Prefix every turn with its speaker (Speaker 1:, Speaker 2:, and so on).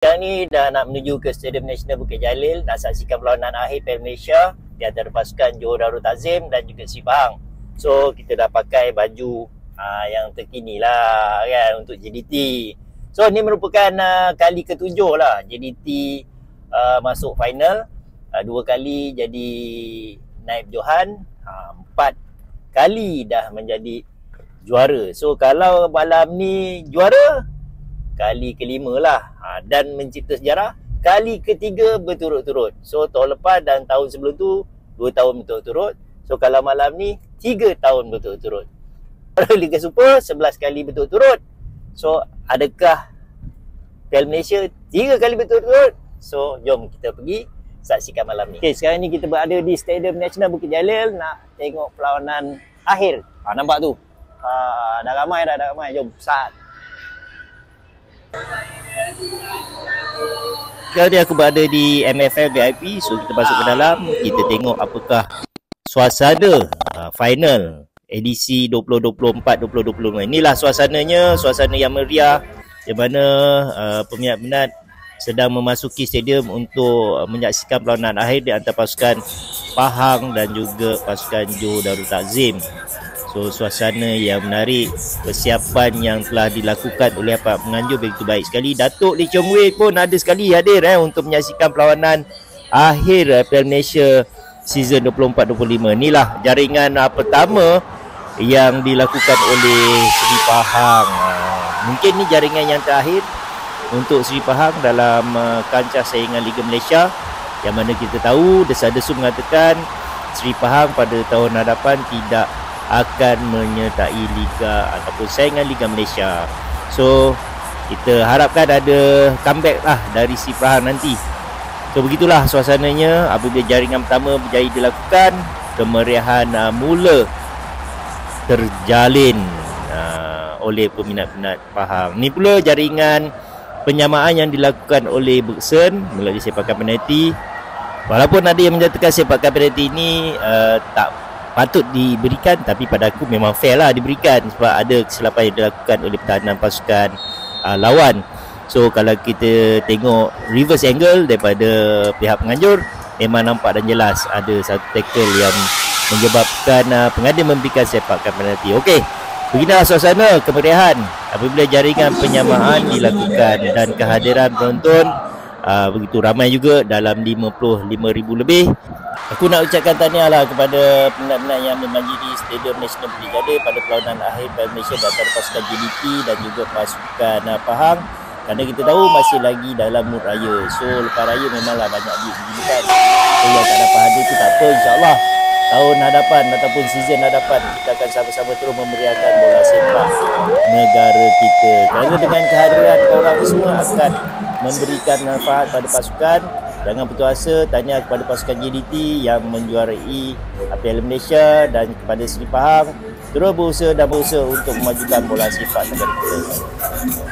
Speaker 1: Sekarang ni dah nak menuju ke Stadium Nasional Bukit Jalil nak saksikan perlawanan akhir Piala Malaysia di antara pasukan Johor Darul Takzim dan juga Seri Pahang. So kita dah pakai baju yang terkini lah kan untuk JDT. So ni merupakan kali ke-7 lah JDT masuk final. 2 kali jadi naib Johan, 4 kali dah menjadi juara. So kalau malam ni juara, kali ke-5 lah, dan mencipta sejarah kali ke-3 berturut-turut. So tahun lepas dan tahun sebelum tu 2 tahun berturut-turut. So kalau malam ni 3 tahun berturut-turut. Liga Super 11 kali berturut-turut. So adakah Piala Malaysia 3 kali berturut-turut? So jom kita pergi saksikan malam ni. Okay, sekarang ni kita berada di Stadium Nasional Bukit Jalil nak tengok perlawanan akhir. Nampak tu, dah ramai. Jom start. Sekarang ni aku berada di MFF VIP. So kita masuk ke dalam, kita tengok apakah suasana final edisi 2024-2025. Inilah suasananya, suasana yang meriah, di mana peminat-peminat sedang memasuki stadium untuk menyaksikan perlawanan akhir di antara pasukan Pahang dan juga pasukan Johor Darul Takzim. So suasana yang menarik, persiapan yang telah dilakukan oleh aparat penganjur begitu baik sekali. Datuk Lee Chong Wei pun ada sekali hadir untuk menyaksikan perlawanan akhir Piala Malaysia season 24-25. Inilah jaringan pertama yang dilakukan oleh Seri Pahang. Mungkin ni jaringan yang terakhir untuk Seri Pahang dalam kancah saingan Liga Malaysia, yang mana kita tahu desa-desu mengatakan Seri Pahang pada tahun hadapan tidak akan menyertai Liga ataupun saingan Liga Malaysia. So kita harapkan ada comeback lah dari Seri Pahang nanti. So begitulah suasananya apabila jaringan pertama berjaya dilakukan, kemeriahan mula terjalin oleh peminat-peminat Pahang. Ni pula jaringan penyamaan yang dilakukan oleh Bergson melalui sepakan penalti. Walaupun ada yang menyatakan sepakan penalti ini tak patut diberikan, tapi pada aku memang fair lah diberikan sebab ada kesilapan yang dilakukan oleh pertahanan pasukan lawan. So kalau kita tengok reverse angle daripada pihak penganjur, memang nampak dan jelas ada satu tackle yang menyebabkan pengadil memberikan sepakan penalti. Okey, beginilah suasana kemeriahan apabila jaringan penyamaan dilakukan dan kehadiran penonton begitu ramai juga, dalam 55,000 lebih. Aku nak ucapkan tahniahlah kepada peminat-peminat yang memanjiri Stadium Nasional Bukit Jalil pada perlawanan akhir Piala Malaysia antara pasukan JDT dan juga pasukan Pahang, kerana kita tahu masih lagi dalam mood raya. So lepas raya memanglah banyak duit begini kan. So yang tak dapat hadir tu tak apa, insyaAllah tahun hadapan ataupun season hadapan kita akan sama-sama terus memeriahkan bola sepak negara kita. Kerana dengan kehadiran korang semua akan memberikan manfaat pada pasukan. Jangan putus asa, tanya kepada pasukan JDT yang menjuarai Piala Malaysia dan kepada Seri Pahang, terus berusaha untuk memajukan bola sepak negara kita.